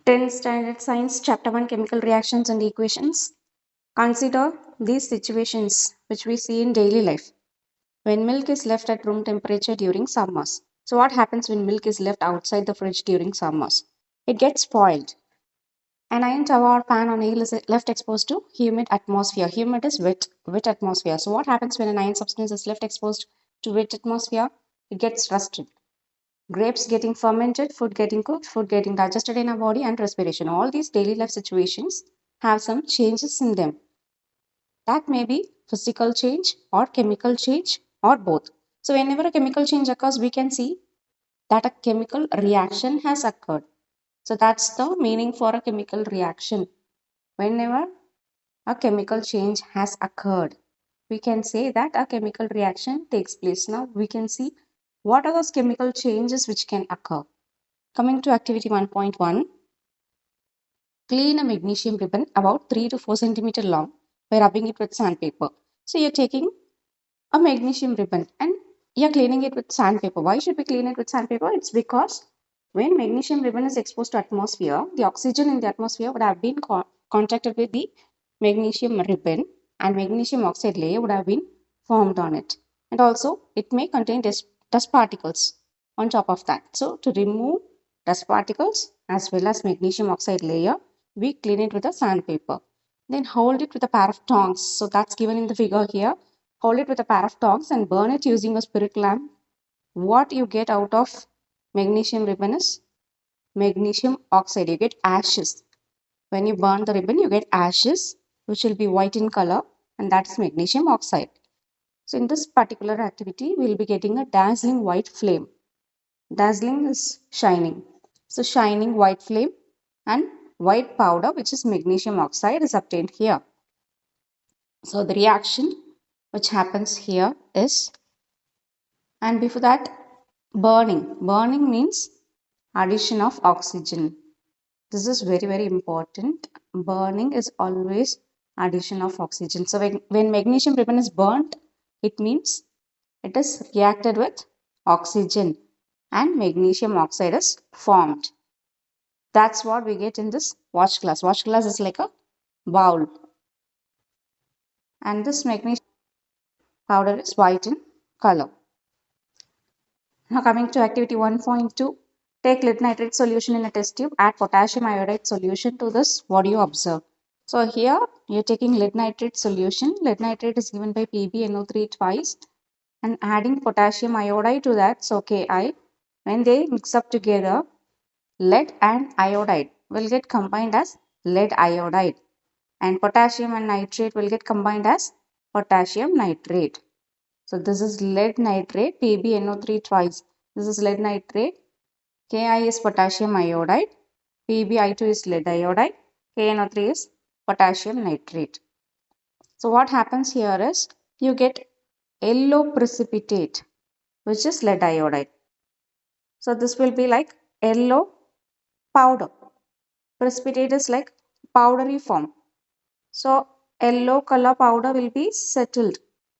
10th Standard Science, Chapter 1, Chemical Reactions and Equations. Consider these situations which we see in daily life. When milk is left at room temperature during summers. So what happens when milk is left outside the fridge during summers? It gets spoiled. An iron tower or pan or nail is left exposed to humid atmosphere. Humid is wet atmosphere. So what happens when an iron substance is left exposed to wet atmosphere? It gets rusted. Grapes getting fermented, food getting cooked, food getting digested in our body, and respiration. All these daily life situations have some changes in them. That may be physical change or chemical change or both. So whenever a chemical change occurs, we can see that a chemical reaction has occurred. So that's the meaning for a chemical reaction. Whenever a chemical change has occurred, we can say that a chemical reaction takes place. Now we can see what are those chemical changes which can occur. Coming to activity 1.1, clean a magnesium ribbon about 3 to 4 centimeter long by rubbing it with sandpaper. So you're taking a magnesium ribbon and you're cleaning it with sandpaper. Why should we clean it with sandpaper? It's because when magnesium ribbon is exposed to atmosphere, the oxygen in the atmosphere would have been contacted with the magnesium ribbon and magnesium oxide layer would have been formed on it. And also it may contain dust particles on top of that. So to remove dust particles as well as magnesium oxide layer, we clean it with a sandpaper. Then hold it with a pair of tongs. So that's given in the figure here. Hold it with a pair of tongs and burn it using a spirit lamp. What you get out of magnesium ribbon is magnesium oxide. You get ashes. When you burn the ribbon, you get ashes, which will be white in color, and that's magnesium oxide. So in this particular activity, we'll be getting a dazzling white flame. Dazzling is shining. So shining white flame and white powder, which is magnesium oxide, is obtained here. So the reaction which happens here is, and before that, burning. Burning means addition of oxygen. This is very, very important. Burning is always addition of oxygen. So when magnesium ribbon is burnt, it means it is reacted with oxygen and magnesium oxide is formed. That's what we get in this watch glass. Watch glass is like a bowl. And this magnesium powder is white in color. Now coming to activity 1.2, take lead nitrate solution in a test tube, add potassium iodide solution to this. What do you observe? So here you're taking lead nitrate solution. Lead nitrate is given by PbNO3 twice and adding potassium iodide to that. So Ki, when they mix up together, lead and iodide will get combined as lead iodide and potassium and nitrate will get combined as potassium nitrate. So this is lead nitrate, PbNO3 twice. This is lead nitrate. Ki is potassium iodide. PbI2 is lead iodide. KNO3 is potassium nitrate. So what happens here is you get yellow precipitate, which is lead iodide. So this will be like yellow powder. Precipitate is like powdery form. So yellow color powder will be settled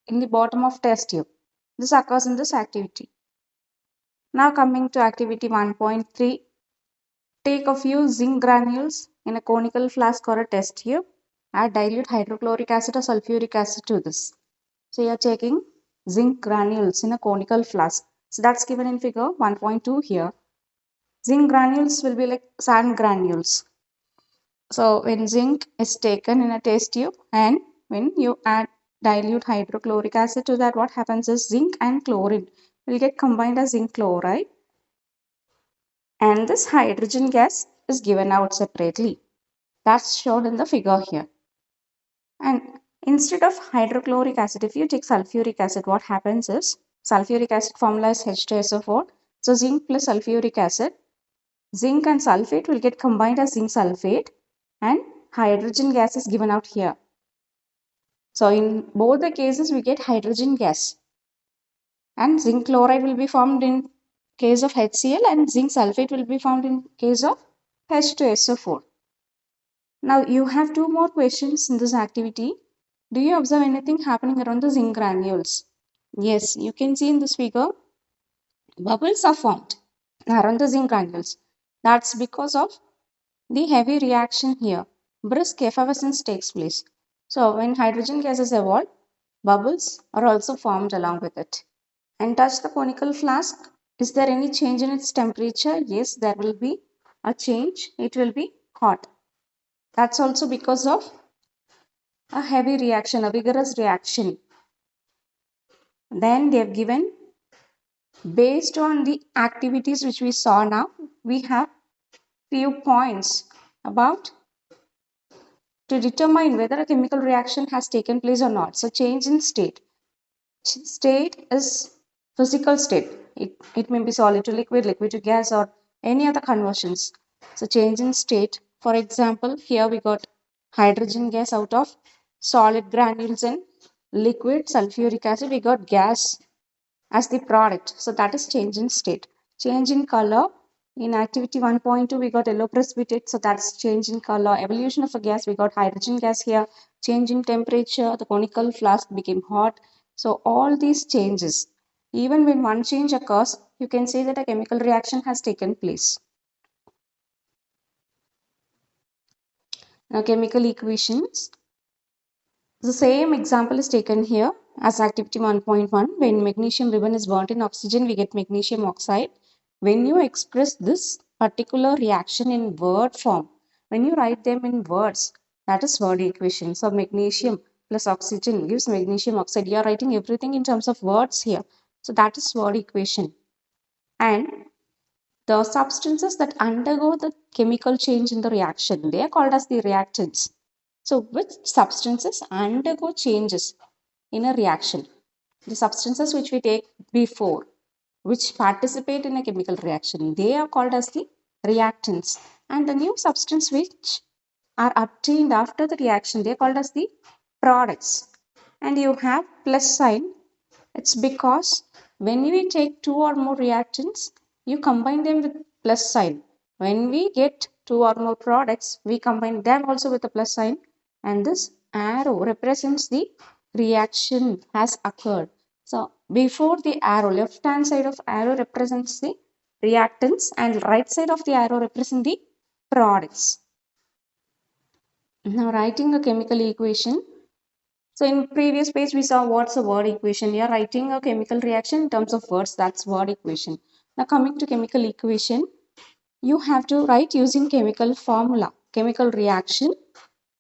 in the bottom of test tube. This occurs in this activity. Now coming to activity 1.3, take a few zinc granules in a conical flask or a test tube. Add dilute hydrochloric acid or sulfuric acid to this. So you are taking zinc granules in a conical flask. So that's given in figure 1.2 here. Zinc granules will be like sand granules. So when zinc is taken in a test tube and when you add dilute hydrochloric acid to that, what happens is zinc and chlorine will get combined as zinc chloride. And this hydrogen gas is given out separately. That's shown in the figure here. And instead of hydrochloric acid, if you take sulfuric acid, what happens is sulfuric acid formula is H2SO4. So zinc plus sulfuric acid, zinc and sulfate will get combined as zinc sulfate and hydrogen gas is given out here. So in both the cases, we get hydrogen gas. And zinc chloride will be formed in case of HCl and zinc sulfate will be found in case of H2SO4. Now you have two more questions in this activity. Do you observe anything happening around the zinc granules? Yes, you can see in this figure, bubbles are formed around the zinc granules. That's because of the heavy reaction here, brisk effervescence takes place. So when hydrogen gases evolve, bubbles are also formed along with it. And touch the conical flask. Is there any change in its temperature? Yes, there will be a change. It will be hot. That's also because of a heavy reaction, a vigorous reaction. Then they have given, based on the activities which we saw now, we have few points about to determine whether a chemical reaction has taken place or not. So change in state. State is physical state. It may be solid to liquid, liquid to gas, or any other conversions. So change in state. For example, here we got hydrogen gas out of solid granules and liquid sulfuric acid. We got gas as the product. So that is change in state. Change in color. In activity 1.2, we got yellow precipitate. So that's change in color. Evolution of a gas, we got hydrogen gas here. Change in temperature, the conical flask became hot. So all these changes, even when one change occurs, you can say that a chemical reaction has taken place. Now chemical equations. The same example is taken here as activity 1.1. When magnesium ribbon is burnt in oxygen, we get magnesium oxide. When you express this particular reaction in word form, when you write them in words, that is word equation. So magnesium plus oxygen gives magnesium oxide. You are writing everything in terms of words here. So that is word equation. And the substances that undergo the chemical change in the reaction, they are called as the reactants. So which substances undergo changes in a reaction? The substances which we take before, which participate in a chemical reaction, they are called as the reactants. And the new substance which are obtained after the reaction, they are called as the products. And you have plus sign. It's because when we take two or more reactants, you combine them with plus sign. When we get two or more products, we combine them also with a plus sign, and this arrow represents the reaction has occurred. So before the arrow, left hand side of arrow represents the reactants and right side of the arrow represents the products. Now writing a chemical equation. So in previous page, we saw what's a word equation. You are writing a chemical reaction in terms of words. That's word equation. Now coming to chemical equation, you have to write using chemical formula. Chemical reaction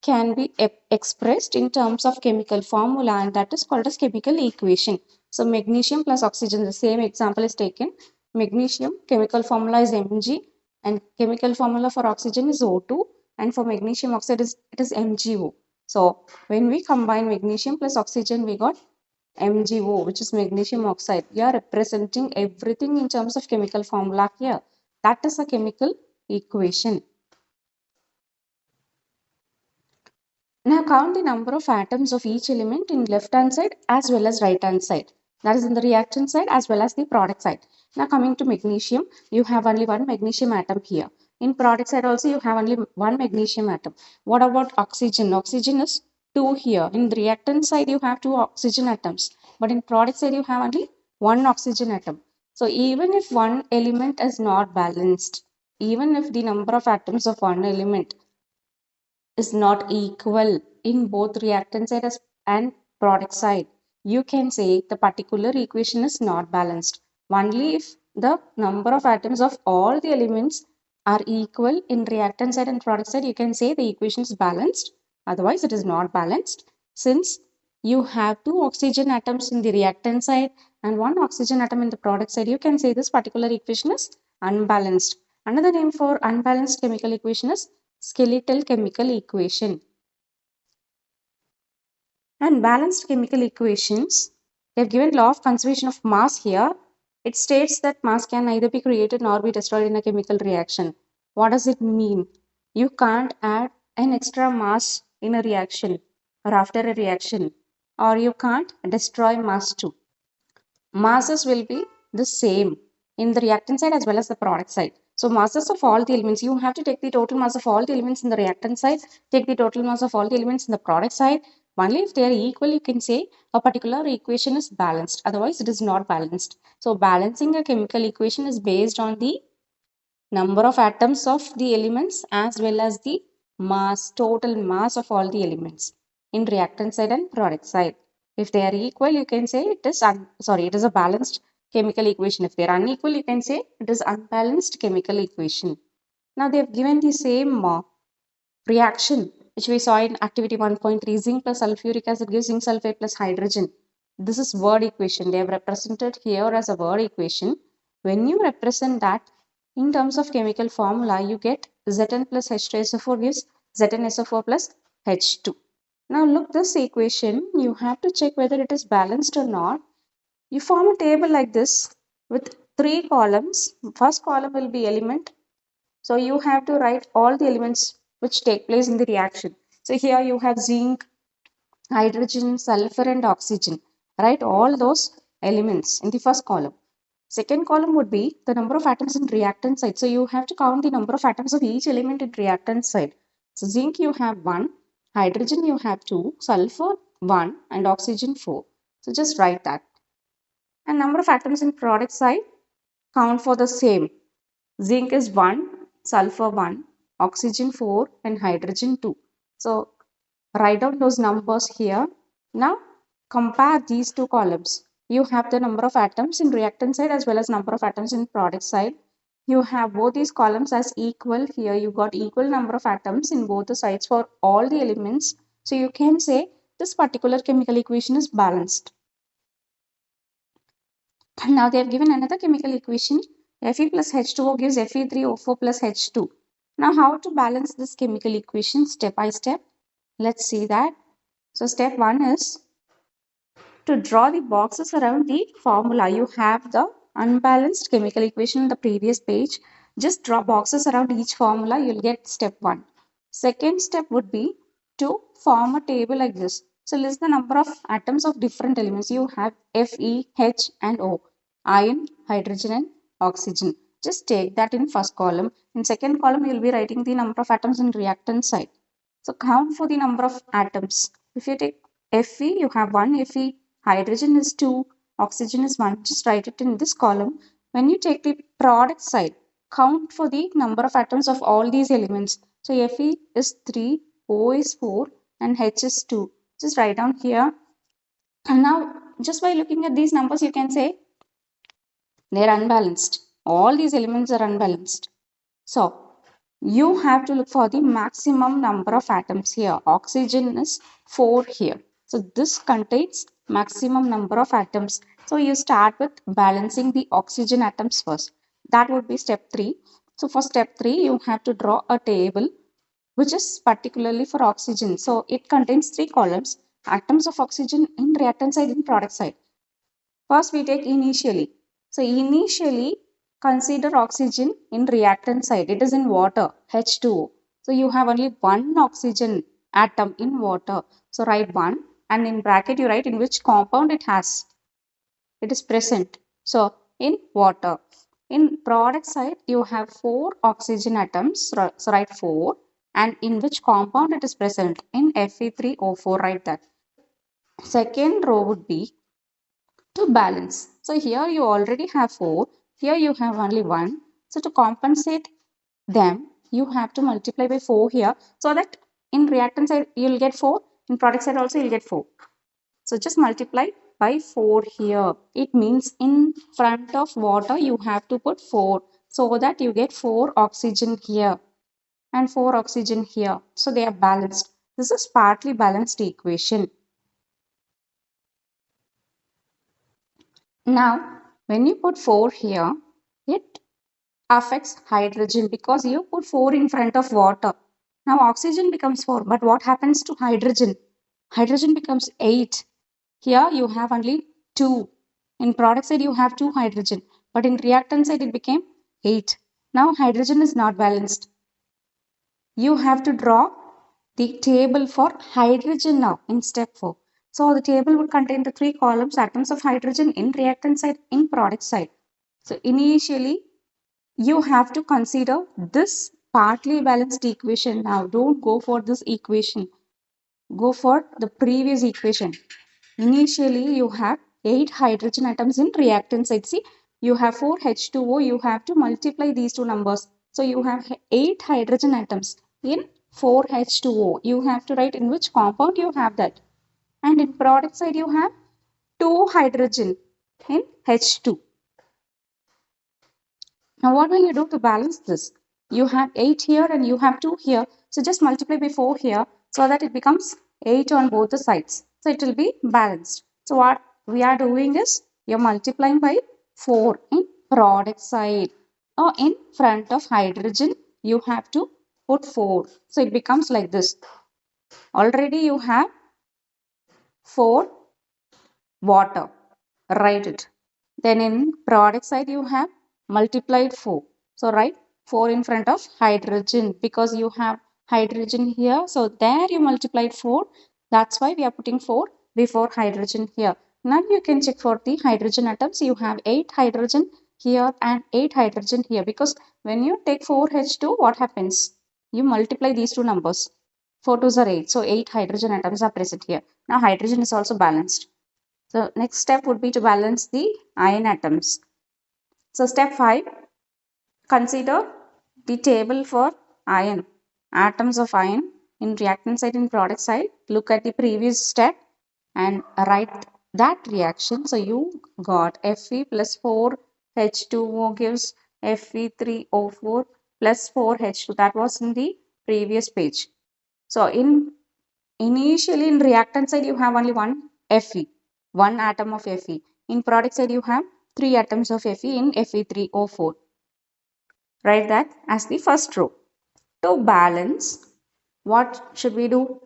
can be expressed in terms of chemical formula, and that is called as chemical equation. So magnesium plus oxygen, the same example is taken. Magnesium chemical formula is Mg, and chemical formula for oxygen is O2, and for magnesium oxide it is MgO. So when we combine magnesium plus oxygen, we got MgO, which is magnesium oxide. We are representing everything in terms of chemical formula here. That is a chemical equation. Now count the number of atoms of each element in left hand side as well as right hand side. That is in the reactant side as well as the product side. Now coming to magnesium, you have only one magnesium atom here. In product side also you have only one magnesium atom. What about oxygen? Oxygen is 2 here. In the reactant side you have 2 oxygen atoms. But in product side you have only one oxygen atom. So even if one element is not balanced, even if the number of atoms of one element is not equal in both reactant side and product side, you can say the particular equation is not balanced. Only if the number of atoms of all the elements are equal in reactant side and product side, you can say the equation is balanced. Otherwise, it is not balanced. Since you have two oxygen atoms in the reactant side and one oxygen atom in the product side, you can say this particular equation is unbalanced. Another name for unbalanced chemical equation is skeletal chemical equation. And balanced chemical equations, they've given law of conservation of mass here. It states that mass can neither be created nor be destroyed in a chemical reaction. What does it mean? You can't add an extra mass in a reaction or after a reaction, or you can't destroy mass too. Masses will be the same in the reactant side as well as the product side. So masses of all the elements, you have to take the total mass of all the elements in the reactant side, take the total mass of all the elements in the product side. Only if they are equal, you can say a particular equation is balanced. Otherwise, it is not balanced. So balancing a chemical equation is based on the number of atoms of the elements as well as the mass, total mass of all the elements in reactant side and product side. If they are equal, you can say it is it is a balanced chemical equation. If they are unequal, you can say it is unbalanced chemical equation. Now they have given the same reaction which we saw in activity 1.3, zinc plus sulfuric acid gives zinc sulfate plus hydrogen. This is word equation. They have represented here as a word equation. When you represent that in terms of chemical formula, you get Zn plus H2SO4 gives ZnSO4 plus H2. Now look this equation, you have to check whether it is balanced or not. You form a table like this with three columns. First column will be element. So you have to write all the elements which take place in the reaction. So here you have zinc, hydrogen, sulfur and oxygen. Write all those elements in the first column. Second column would be the number of atoms in reactant side. So you have to count the number of atoms of each element in reactant side. So zinc you have 1, hydrogen you have 2, sulfur 1 and oxygen 4. So just write that. And number of atoms in product side, count for the same. Zinc is 1, sulfur 1, oxygen 4 and hydrogen 2. So write down those numbers here. Now compare these two columns. You have the number of atoms in reactant side as well as number of atoms in product side. You have both these columns as equal. Here you got equal number of atoms in both the sides for all the elements. So you can say this particular chemical equation is balanced. And now they have given another chemical equation. Fe plus H2O gives Fe3O4 plus H2. Now how to balance this chemical equation step by step? Let's see that. So step 1 is to draw the boxes around the formula. You have the unbalanced chemical equation in the previous page. Just draw boxes around each formula. You'll get step 1. Second step would be to form a table like this. So list the number of atoms of different elements. You have Fe, H and O. Iron, hydrogen and oxygen. Just take that in first column. In second column, you'll be writing the number of atoms in reactant side. So count for the number of atoms. If you take Fe, you have 1 Fe, hydrogen is 2, oxygen is 1. Just write it in this column. When you take the product side, count for the number of atoms of all these elements. So Fe is 3, O is 4 and H is 2. Just write down here. And now just by looking at these numbers, you can say they are unbalanced. All these elements are unbalanced. So you have to look for the maximum number of atoms here. Oxygen is 4 here. So this contains maximum number of atoms. So you start with balancing the oxygen atoms first. That would be step 3. So for step 3, you have to draw a table which is particularly for oxygen. So it contains 3 columns. Atoms of oxygen in reactant side and product side. First we take initially. So initially consider oxygen in reactant side. It is in water, H2O. So you have only one oxygen atom in water. So write 1 and in bracket you write in which compound it has. It is present. So in water. In product side you have 4 oxygen atoms. So write 4 and in which compound it is present. In Fe3O4 write that. Second row would be to balance. So here you already have 4, here you have only 1. So to compensate them, you have to multiply by 4 here so that in reactant side you'll get 4, in product side also you'll get 4. So just multiply by 4 here. It means in front of water you have to put 4 so that you get 4 oxygen here and 4 oxygen here. So they are balanced. This is partly balanced equation. Now, when you put 4 here, it affects hydrogen because you put 4 in front of water. Now, oxygen becomes 4, but what happens to hydrogen? Hydrogen becomes 8. Here you have only 2. In product side, you have 2 hydrogen, but in reactant side, it became 8. Now, hydrogen is not balanced. You have to draw the table for hydrogen now in step 4. So the table would contain the 3 columns, atoms of hydrogen in reactant side, in product side. So initially you have to consider this partly balanced equation now. Don't go for this equation. Go for the previous equation. Initially you have 8 hydrogen atoms in reactant side. See, you have 4 H2O. You have to multiply these two numbers. So you have 8 hydrogen atoms in 4H2O. You have to write in which compound you have that. And in product side you have 2 hydrogen in H2. Now what will you do to balance this? You have 8 here and you have 2 here. So just multiply by 4 here so that it becomes 8 on both the sides. So it will be balanced. So what we are doing is you're multiplying by 4 in product side. Or in front of hydrogen you have to put 4. So it becomes like this. Already you have 4 water. Write it. Then in product side you have multiplied 4. So write 4 in front of hydrogen because you have hydrogen here. So there you multiplied 4. That's why we are putting 4 before hydrogen here. Now you can check for the hydrogen atoms. You have 8 hydrogen here and 8 hydrogen here because when you take 4H2, what happens? You multiply these two numbers. 4 2s are 8. So 8 hydrogen atoms are present here. Now hydrogen is also balanced. So next step would be to balance the ion atoms. So step 5, consider the table for ion, atoms of ion in reactant side and product side. Look at the previous step and write that reaction. So you got Fe plus 4H2O gives Fe3O4 plus 4H2. That was in the previous page. So initially in reactant side you have only one Fe, one atom of Fe. In product side you have 3 atoms of Fe in Fe3O4. Write that as the first row. To balance, what should we do?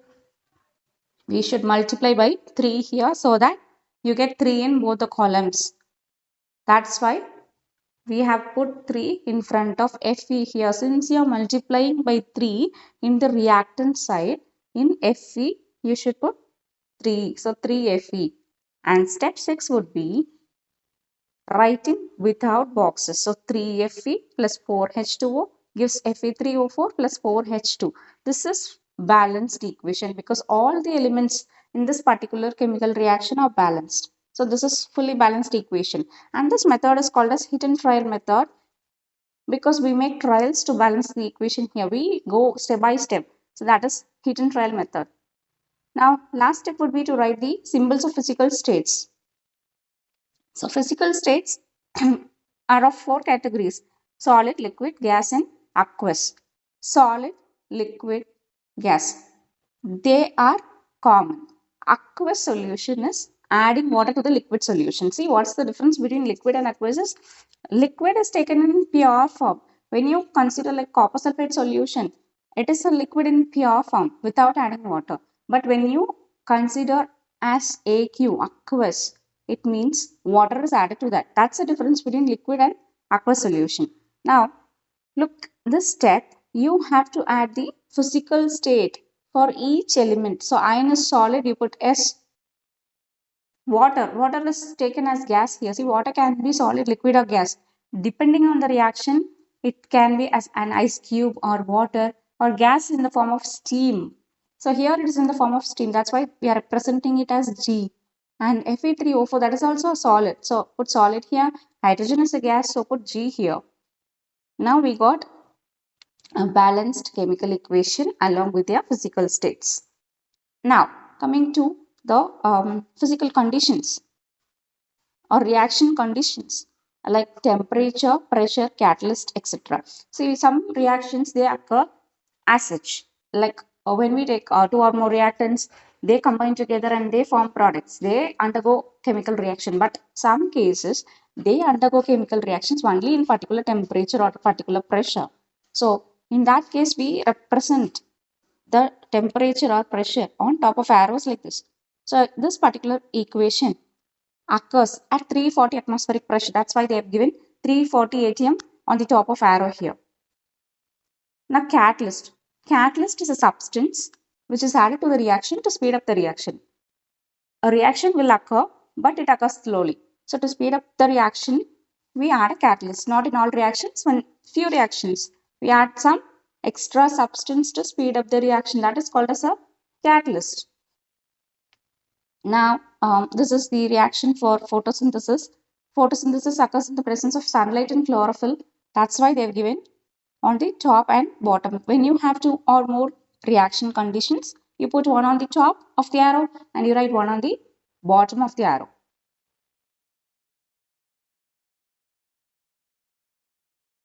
We should multiply by 3 here so that you get 3 in both the columns. That's why we have put 3 in front of Fe here. Since you are multiplying by 3 in the reactant side, in Fe you should put 3. So 3 Fe. And step 6 would be writing without boxes. So 3 Fe plus 4H2O gives Fe3O4 plus 4H2. This is balanced equation because all the elements in this particular chemical reaction are balanced. So this is fully balanced equation. And this method is called as hit and trial method because we make trials to balance the equation here. We go step by step. So that is hit and trial method. Now last step would be to write the symbols of physical states. So physical states are of 4 categories: solid, liquid, gas and aqueous. Solid, liquid, gas. They are common. Aqueous solution is adding water to the liquid solution. See what's the difference between liquid and aqueous is liquid is taken in pure form. When you consider like copper sulfate solution, it is a liquid in pure form without adding water. But when you consider as aqueous, it means water is added to that. That's the difference between liquid and aqueous solution. Now, look this step, you have to add the physical state for each element. So iron is solid, you put S. Water is taken as gas here. See, water can be solid, liquid or gas. Depending on the reaction, it can be as an ice cube or water or gas in the form of steam. So here it is in the form of steam. That's why we are representing it as G. And Fe3O4, that is also a solid. So put solid here. Hydrogen is a gas, so put G here. Now we got a balanced chemical equation along with their physical states. Now coming to the physical conditions or reaction conditions like temperature, pressure, catalyst, etc. See, some reactions they occur as such. Like when we take 2 or more reactants, they combine together and they form products. They undergo chemical reaction. But some cases, they undergo chemical reactions only in particular temperature or particular pressure. So in that case, we represent the temperature or pressure on top of arrows like this. So this particular equation occurs at 340 atmospheric pressure. That's why they have given 340 atm on the top of arrow here. Now catalyst. Catalyst is a substance which is added to the reaction to speed up the reaction. A reaction will occur, but it occurs slowly. So to speed up the reaction, we add a catalyst. Not in all reactions, when few reactions, we add some extra substance to speed up the reaction. That is called as a catalyst. Now, this is the reaction for photosynthesis. Photosynthesis occurs in the presence of sunlight and chlorophyll. That's why they have given on the top and bottom. When you have two or more reaction conditions, you put one on the top of the arrow and you write one on the bottom of the arrow.